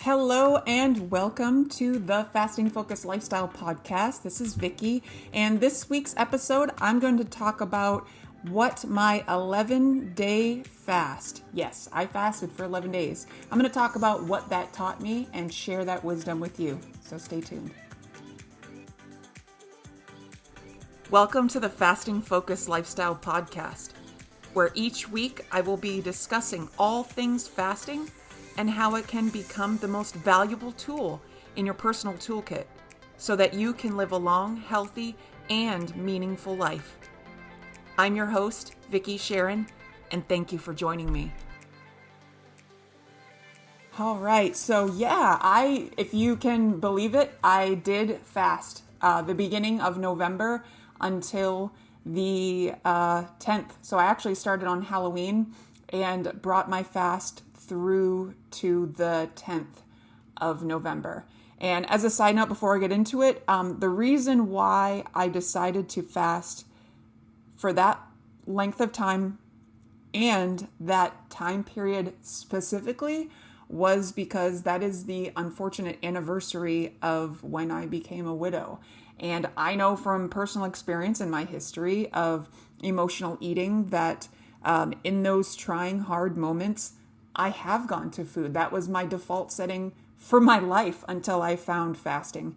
Hello and welcome to the Fasting Focused Lifestyle Podcast. This is Vicky, and this week's episode, I'm going to talk about what my 11-day fast. Yes, I fasted for 11 days. I'm going to talk about what that taught me and share that wisdom with you. So stay tuned. Welcome to the Fasting Focused Lifestyle Podcast, where each week I will be discussing all things fasting and how it can become the most valuable tool in your personal toolkit so that you can live a long, healthy, and meaningful life. I'm your host, Vicky Sharon, and thank you for joining me. All right, so if you can believe it, I did fast the beginning of November until the 10th. So I actually started on Halloween and brought my fast through to the 10th of November. And as a side note, before I get into it, the reason why I decided to fast for that length of time and that time period specifically was because that is the unfortunate anniversary of when I became a widow. And I know from personal experience in my history of emotional eating that in those trying hard moments, I have gone to food. That was my default setting for my life until I found fasting.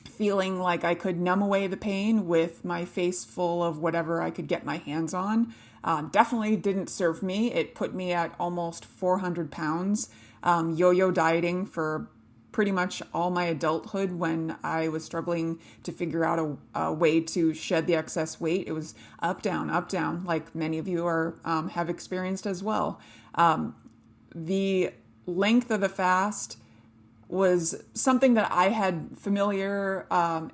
Feeling like I could numb away the pain with my face full of whatever I could get my hands on definitely didn't serve me. It put me at almost 400 pounds, yo-yo dieting for pretty much all my adulthood when I was struggling to figure out a way to shed the excess weight. It was up, down, like many of you have experienced as well. The length of the fast was something that I had familiar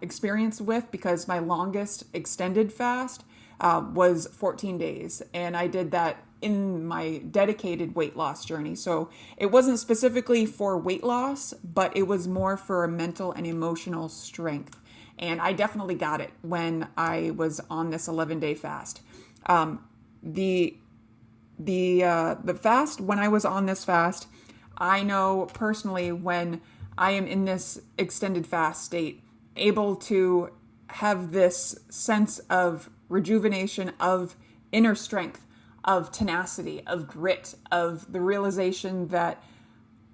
experience with because my longest extended fast was 14 days. And I did that in my dedicated weight loss journey. So it wasn't specifically for weight loss, but it was more for a mental and emotional strength. And I definitely got it when I was on this 11-day fast. The fast, when I was on this fast, I know personally when I am in this extended fast state, able to have this sense of rejuvenation, of inner strength, of tenacity, of grit, of the realization that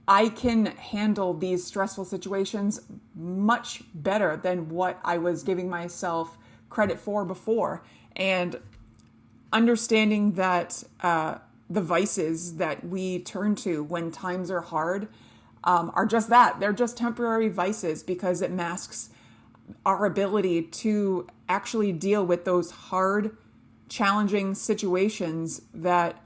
I can handle these stressful situations much better than what I was giving myself credit for before. And understanding that the vices that we turn to when times are hard are just that. They're just temporary vices because it masks our ability to actually deal with those hard, challenging situations that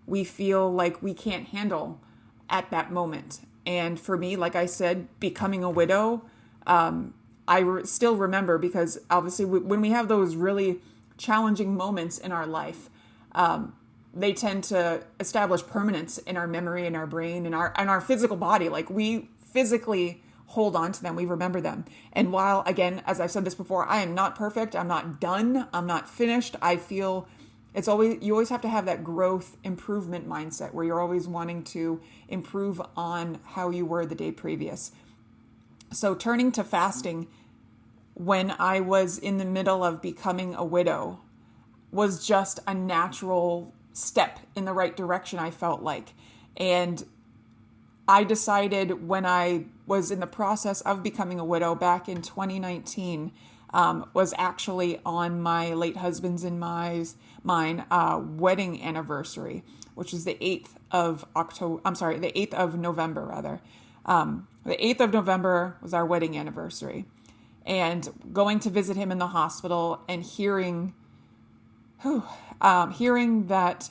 we feel like we can't handle at that moment. And for me, like I said, becoming a widow, still remember because obviously when we have those really challenging moments in our life, they tend to establish permanence in our memory, in our brain, in our physical body. Like we physically hold on to them, we remember them. And while, again, as I've said this before, I am not perfect, I'm not done, I'm not finished, I feel you always have to have that growth improvement mindset where you're always wanting to improve on how you were the day previous. So turning to fasting when I was in the middle of becoming a widow was just a natural step in the right direction, I felt like. And I decided when I was in the process of becoming a widow back in 2019, was actually on my late husband's and mine wedding anniversary, which is the 8th of November rather. The 8th of November was our wedding anniversary. And going to visit him in the hospital and hearing that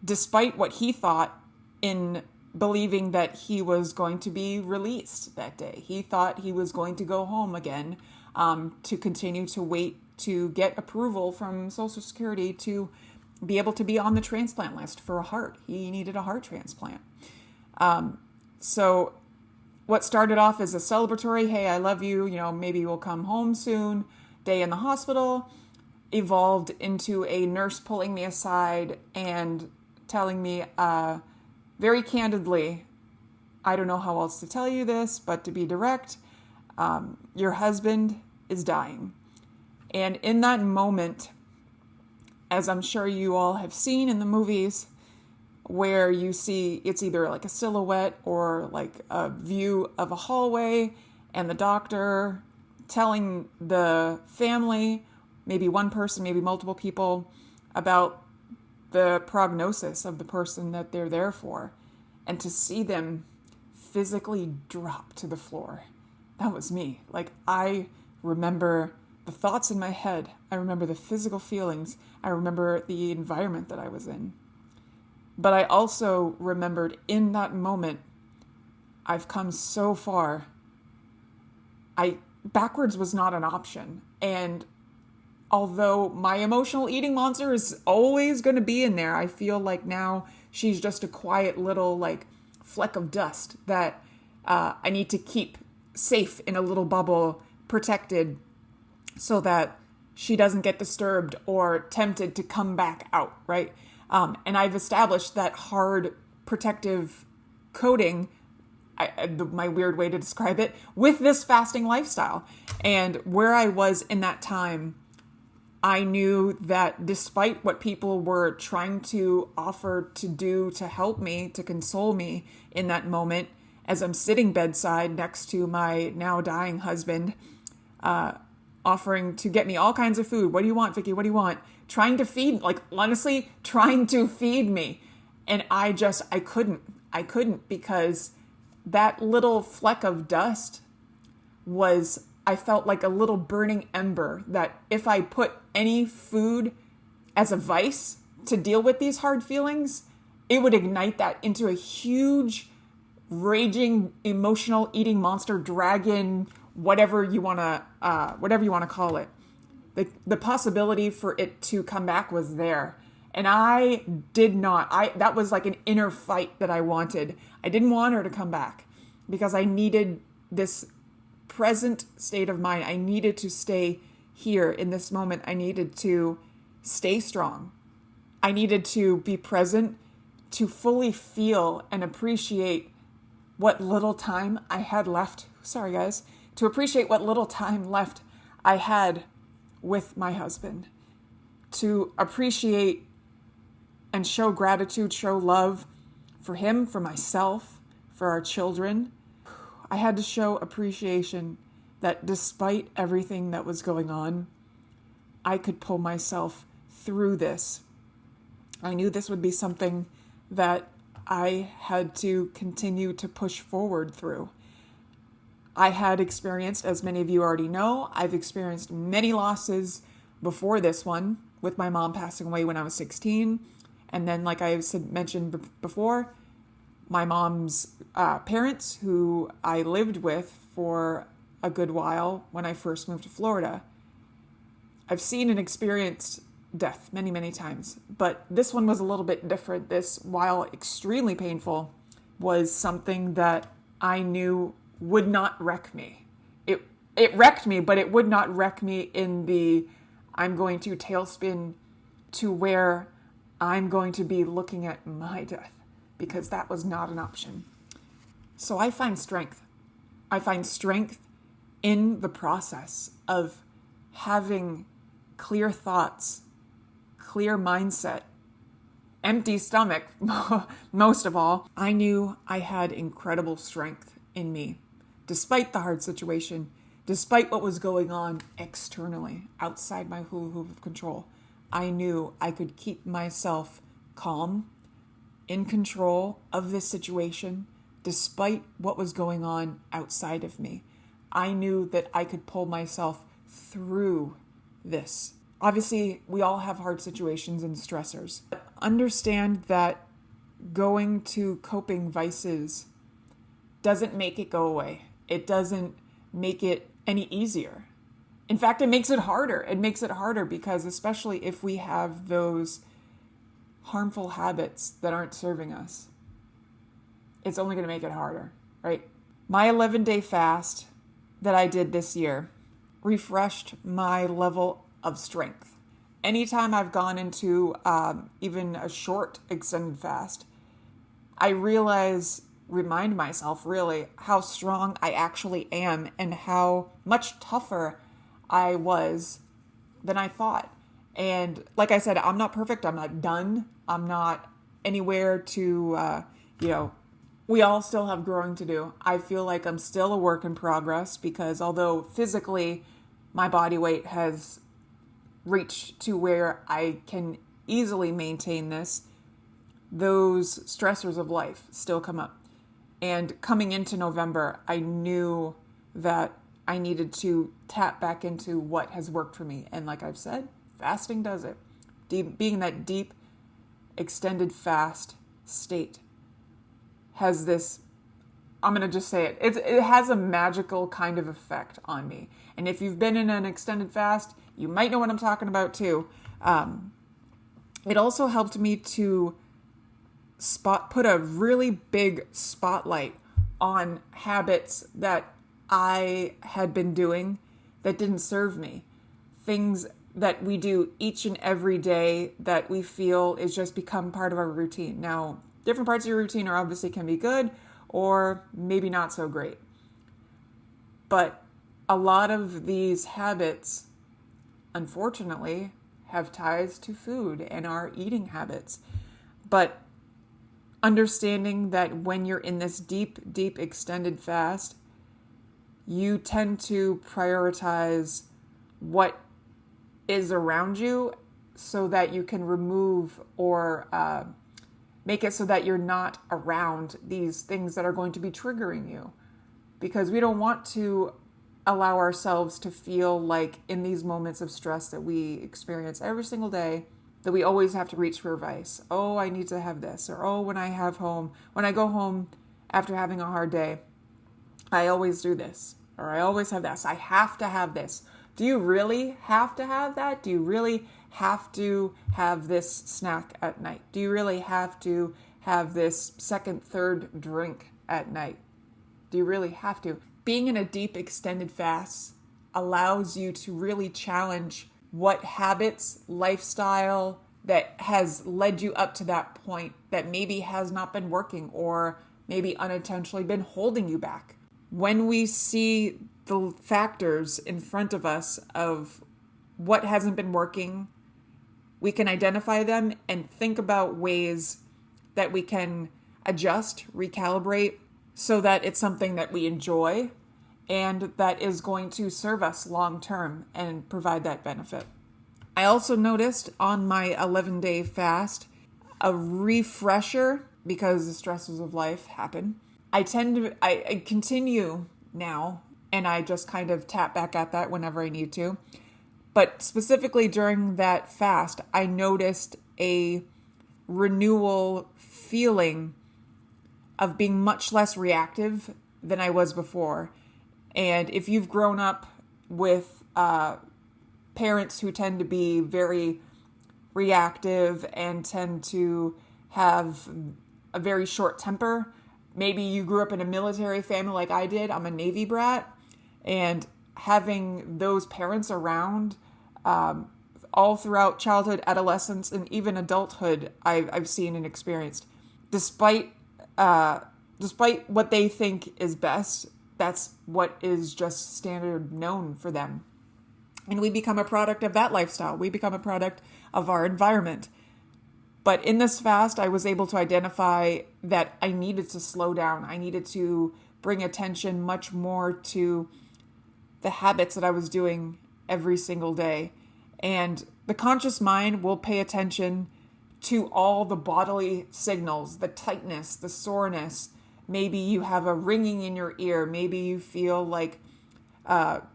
despite what he thought in believing that he was going to be released that day, he thought he was going to go home again to continue to wait to get approval from Social Security to be able to be on the transplant list for a heart. He needed a heart transplant. So what started off as a celebratory, hey, I love you, maybe you'll come home soon, day in the hospital, evolved into a nurse pulling me aside and telling me very candidly I don't know how else to tell you this, but to be direct, your husband is dying. And in that moment, as I'm sure you all have seen in the movies, where you see it's either like a silhouette or like a view of a hallway, and the doctor telling the family, maybe one person, maybe multiple people, about the prognosis of the person that they're there for, and to see them physically drop to the floor. That was me. Like, I remember the thoughts in my head. I remember the physical feelings. I remember the environment that I was in. But I also remembered in that moment, I've come so far. Backwards was not an option. And although my emotional eating monster is always going to be in there, I feel like now she's just a quiet little like fleck of dust that I need to keep safe in a little bubble, protected, so that she doesn't get disturbed or tempted to come back out, right? And I've established that hard protective coating, my weird way to describe it, with this fasting lifestyle. And where I was in that time, I knew that despite what people were trying to offer to do to help me, to console me in that moment, as I'm sitting bedside next to my now dying husband, offering to get me all kinds of food. What do you want, Vicky? What do you want? Trying to feed, like honestly, trying to feed me. And I couldn't because that little fleck of dust was, I felt like a little burning ember that if I put any food as a vice to deal with these hard feelings, it would ignite that into a huge, raging, emotional eating monster, dragon, whatever you want to call it. The possibility for it to come back was there. And that was like an inner fight that I wanted. I didn't want her to come back because I needed this present state of mind. I needed to stay here in this moment. I needed to stay strong. I needed to be present, to fully feel and appreciate what little time I had left. Sorry, guys. To appreciate what little time left I had with my husband. To appreciate and show gratitude, show love for him, for myself, for our children. I had to show appreciation that despite everything that was going on, I could pull myself through this. I knew this would be something that I had to continue to push forward through. I had experienced, as many of you already know, I've experienced many losses before this one, with my mom passing away when I was 16. And then, like I mentioned before, my mom's parents, who I lived with for a good while when I first moved to Florida. I've seen and experienced death many, many times, but this one was a little bit different. This, while extremely painful, was something that I knew would not wreck me. It wrecked me, but it would not wreck me in the I'm going to tailspin to where I'm going to be looking at my death, because that was not an option. So I find strength. I find strength in the process of having clear thoughts, clear mindset, empty stomach, most of all. I knew I had incredible strength in me, despite the hard situation, despite what was going on externally, outside my hula hoop of control. I knew I could keep myself calm, in control of this situation, despite what was going on outside of me. I knew that I could pull myself through this. Obviously, we all have hard situations and stressors. But understand that going to coping vices doesn't make it go away. It doesn't make it any easier. In fact, it makes it harder. It makes it harder because, especially if we have those harmful habits that aren't serving us, it's only going to make it harder, right? My 11-day fast that I did this year refreshed my level of strength. Anytime I've gone into even a short extended fast, I realize remind myself really how strong I actually am and how much tougher I was than I thought. And like I said, I'm not perfect. I'm not done. I'm not anywhere to, we all still have growing to do. I feel like I'm still a work in progress because although physically my body weight has reached to where I can easily maintain this, those stressors of life still come up. And coming into November, I knew that I needed to tap back into what has worked for me. And like I've said, fasting does it. Being that deep, extended fast state has this, I'm going to just say it, it has a magical kind of effect on me. And if you've been in an extended fast, you might know what I'm talking about too. It also helped me to put a really big spotlight on habits that I had been doing that didn't serve me. Things that we do each and every day that we feel is just become part of our routine. Now, different parts of your routine are obviously can be good or maybe not so great. But a lot of these habits, unfortunately, have ties to food and our eating habits. But understanding that when you're in this deep, deep extended fast, you tend to prioritize what is around you so that you can remove or make it so that you're not around these things that are going to be triggering you. Because we don't want to allow ourselves to feel like in these moments of stress that we experience every single day, that we always have to reach for advice. Oh, I need to have this. Or, oh, when I go home after having a hard day, I always do this. Or I always have this. I have to have this. Do you really have to have that? Do you really have to have this snack at night? Do you really have to have this second, third drink at night? Do you really have to? Being in a deep extended fast allows you to really challenge what habits, lifestyle that has led you up to that point that maybe has not been working or maybe unintentionally been holding you back. When we see the factors in front of us of what hasn't been working, we can identify them and think about ways that we can adjust, recalibrate, so that it's something that we enjoy and that is going to serve us long term and provide that benefit. I also noticed on my 11-day fast a refresher because the stresses of life happen. I continue now and I just kind of tap back at that whenever I need to. But specifically during that fast, I noticed a renewal feeling of being much less reactive than I was before. And if you've grown up with parents who tend to be very reactive and tend to have a very short temper, maybe you grew up in a military family like I did. I'm a Navy brat. And having those parents around all throughout childhood, adolescence, and even adulthood, I've seen and experienced. Despite what they think is best, that's what is just standard known for them. And we become a product of that lifestyle. We become a product of our environment. But in this fast, I was able to identify that I needed to slow down. I needed to bring attention much more to the habits that I was doing every single day. And the conscious mind will pay attention to all the bodily signals, the tightness, the soreness. Maybe you have a ringing in your ear. Maybe you feel like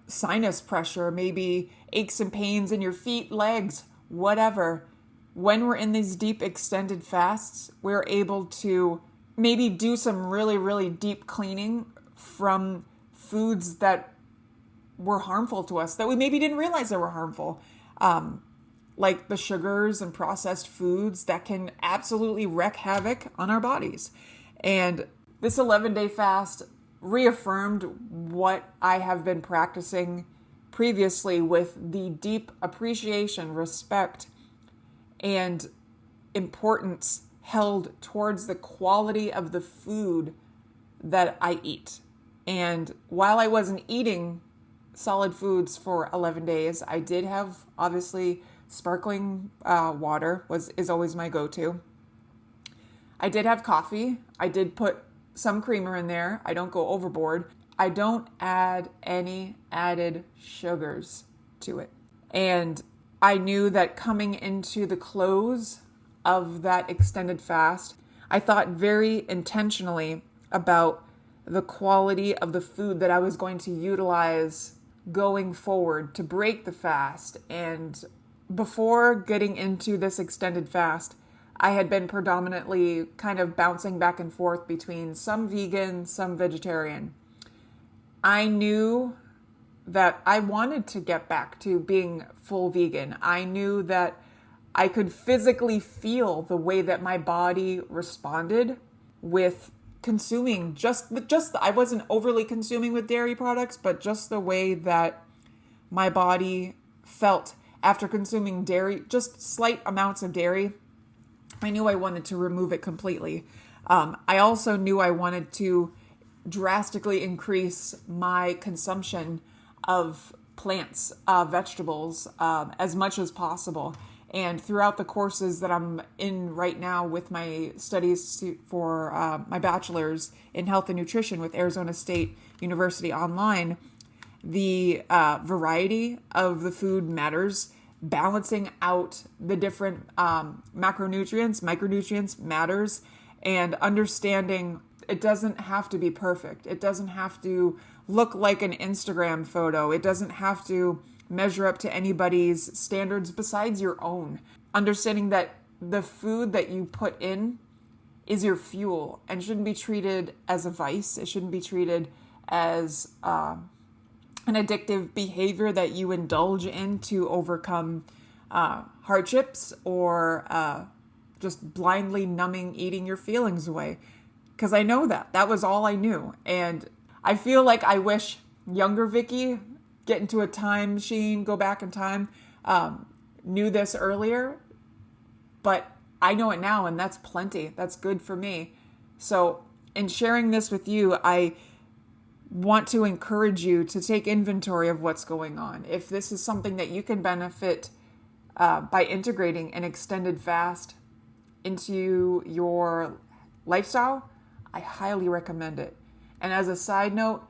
sinus pressure, maybe aches and pains in your feet, legs, whatever. When we're in these deep extended fasts, we're able to maybe do some really, really deep cleaning from foods that were harmful to us, that we maybe didn't realize they were harmful. Like the sugars and processed foods that can absolutely wreak havoc on our bodies. And this 11-day fast reaffirmed what I have been practicing previously with the deep appreciation, respect, and importance held towards the quality of the food that I eat. And while I wasn't eating solid foods for 11 days, I did have, obviously, sparkling water is always my go-to. I did have coffee. I did put some creamer in there. I don't go overboard. I don't add any added sugars to it. And I knew that coming into the close of that extended fast, I thought very intentionally about the quality of the food that I was going to utilize going forward to break the fast. And before getting into this extended fast, I had been predominantly kind of bouncing back and forth between some vegan, some vegetarian. I knew that I wanted to get back to being full vegan. I knew that I could physically feel the way that my body responded with consuming just I wasn't overly consuming with dairy products, but just the way that my body felt after consuming dairy, just slight amounts of dairy. I knew I wanted to remove it completely. I also knew I wanted to drastically increase my consumption of plants, vegetables, as much as possible. And throughout the courses that I'm in right now with my studies for my bachelor's in health and nutrition with Arizona State University online, the variety of the food matters. Balancing out the different macronutrients, micronutrients matters, and understanding it doesn't have to be perfect. It doesn't have to look like an Instagram photo. It doesn't have to measure up to anybody's standards besides your own. Understanding that the food that you put in is your fuel and shouldn't be treated as a vice. It shouldn't be treated as an addictive behavior that you indulge in to overcome hardships or just blindly numbing, eating your feelings away. Because I know that was all I knew. And I feel like I wish younger Vicky, get into a time machine, go back in time, knew this earlier, but I know it now, and that's plenty. That's good for me. So in sharing this with you, I want to encourage you to take inventory of what's going on. If this is something that you can benefit by integrating an extended fast into your lifestyle, I highly recommend it. And as a side note,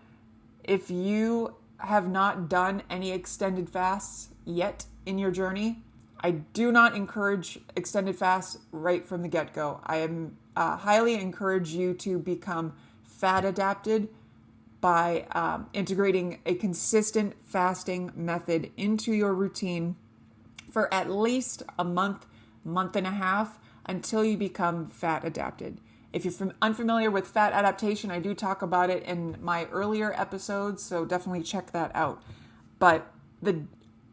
if you have not done any extended fasts yet in your journey, I do not encourage extended fasts right from the get-go. I am highly encourage you to become fat adapted by integrating a consistent fasting method into your routine for at least a month and a half until you become fat adapted. If you're unfamiliar with fat adaptation, I do talk about it in my earlier episodes, so definitely check that out. But the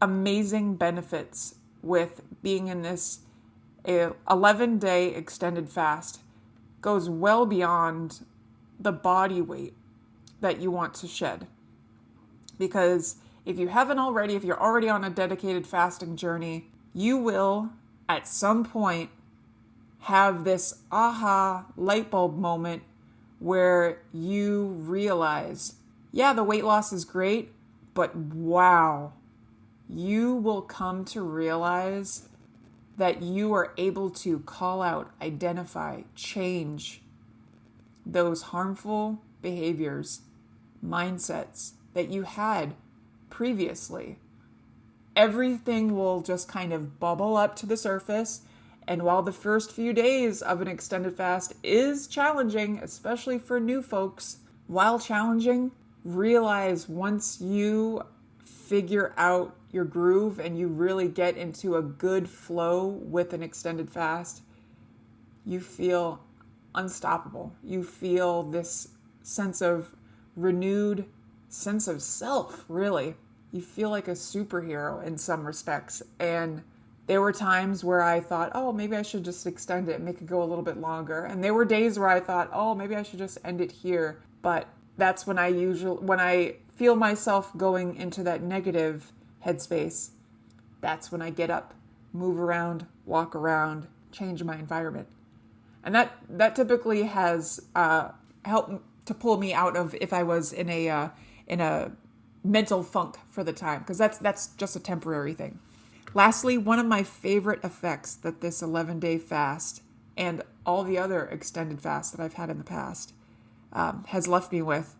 amazing benefits with being in this 11-day extended fast goes well beyond the body weight that you want to shed. Because if you haven't already, if you're already on a dedicated fasting journey, you will at some point have this aha light bulb moment where you realize, yeah, the weight loss is great, but wow, you will come to realize that you are able to call out, identify, change those harmful behaviors, mindsets that you had previously. Everything will just kind of bubble up to the surface. And while the first few days of an extended fast is challenging, especially for new folks, while challenging, realize once you figure out your groove and you really get into a good flow with an extended fast, you feel unstoppable. You feel this sense of renewed sense of self, really. You feel like a superhero in some respects. And there were times where I thought, oh, maybe I should just extend it and make it go a little bit longer. And there were days where I thought, oh, maybe I should just end it here. But that's when I feel myself going into that negative headspace, that's when I get up, move around, walk around, change my environment. And that typically has helped to pull me out of if I was in a mental funk for the time, because that's just a temporary thing. Lastly, one of my favorite effects that this 11-day fast and all the other extended fasts that I've had in the past has left me with,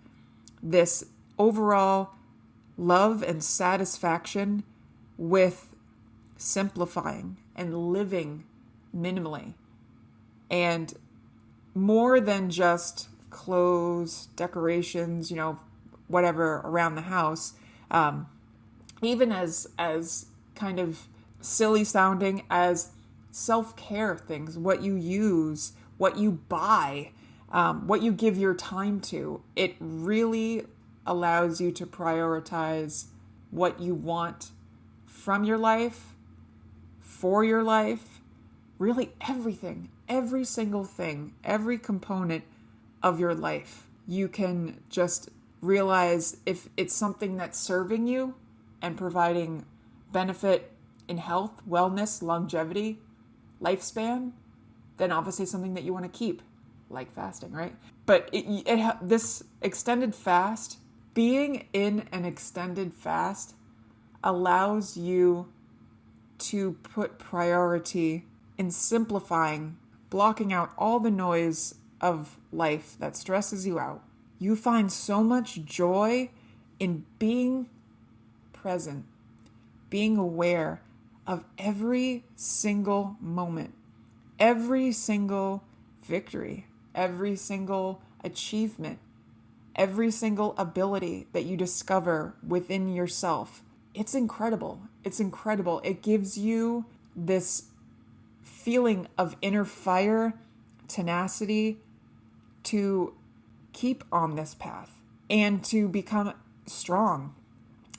this overall love and satisfaction with simplifying and living minimally, and more than just clothes, decorations, whatever around the house, even as kind of silly sounding as self-care things, what you use, what you buy, what you give your time to. It really allows you to prioritize what you want from your life, for your life, really everything, every single thing, every component of your life. You can just realize if it's something that's serving you and providing benefit in health, wellness, longevity, lifespan, then obviously something that you want to keep, like fasting, right? But this extended fast, being in an extended fast allows you to put priority in simplifying, blocking out all the noise of life that stresses you out. You find so much joy in being present, being aware of every single moment, every single victory, every single achievement, every single ability that you discover within yourself. It's incredible. It's incredible. It gives you this feeling of inner fire, tenacity to keep on this path and to become strong,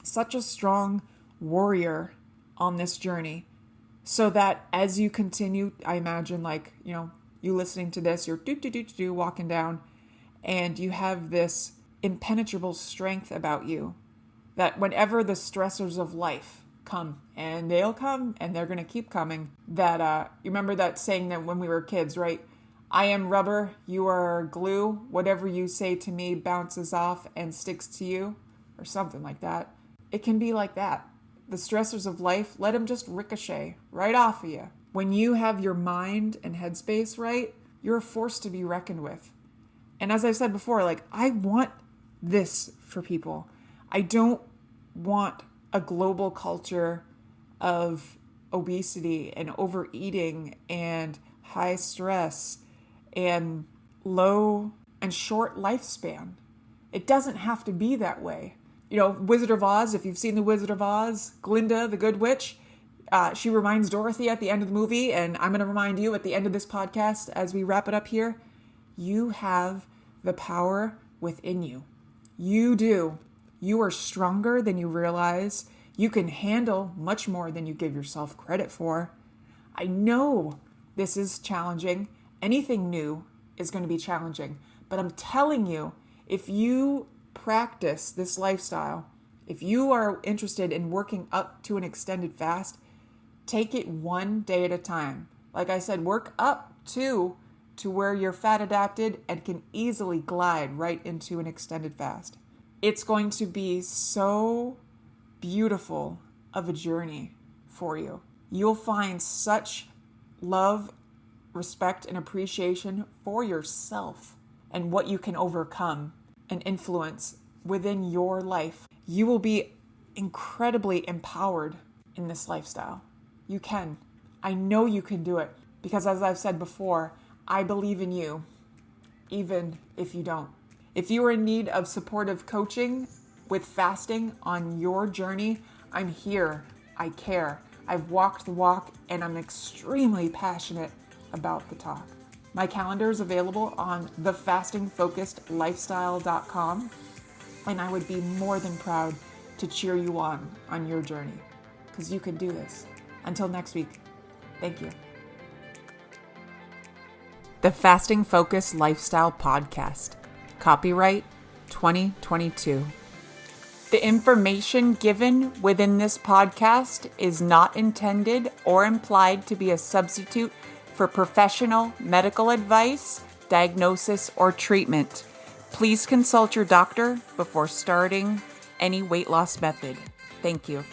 such a strong warrior on this journey, so that as you continue, I imagine you listening to this, you're walking down and you have this impenetrable strength about you that whenever the stressors of life come, and they'll come and they're going to keep coming, that you remember that saying that when we were kids, right? I am rubber, you are glue. Whatever you say to me bounces off and sticks to you, or something like that. It can be like that. The stressors of life, let them just ricochet right off of you. When you have your mind and headspace right, you're a force to be reckoned with. And as I've said before, I want this for people. I don't want a global culture of obesity and overeating and high stress and low and short lifespan. It doesn't have to be that way. Wizard of Oz, if you've seen The Wizard of Oz, Glinda, the Good Witch, she reminds Dorothy at the end of the movie, and I'm going to remind you at the end of this podcast as we wrap it up here, you have the power within you. You do. You are stronger than you realize. You can handle much more than you give yourself credit for. I know this is challenging. Anything new is going to be challenging. But I'm telling you, if you practice this lifestyle, if you are interested in working up to an extended fast, take it one day at a time. Like I said, work up to where you're fat adapted and can easily glide right into an extended fast. It's going to be so beautiful of a journey for you. You'll find such love, respect, and appreciation for yourself and what you can overcome and influence within your life. You will be incredibly empowered in this lifestyle. You can. I know you can do it because, as I've said before, I believe in you, even if you don't. If you are in need of supportive coaching with fasting on your journey, I'm here. I care. I've walked the walk and I'm extremely passionate about the talk. My calendar is available on thefastingfocusedlifestyle.com, and I would be more than proud to cheer you on your journey, because you can do this. Until next week, thank you. The Fasting Focused Lifestyle Podcast. Copyright 2022. The information given within this podcast is not intended or implied to be a substitute for professional medical advice, diagnosis, or treatment. Please consult your doctor before starting any weight loss method. Thank you.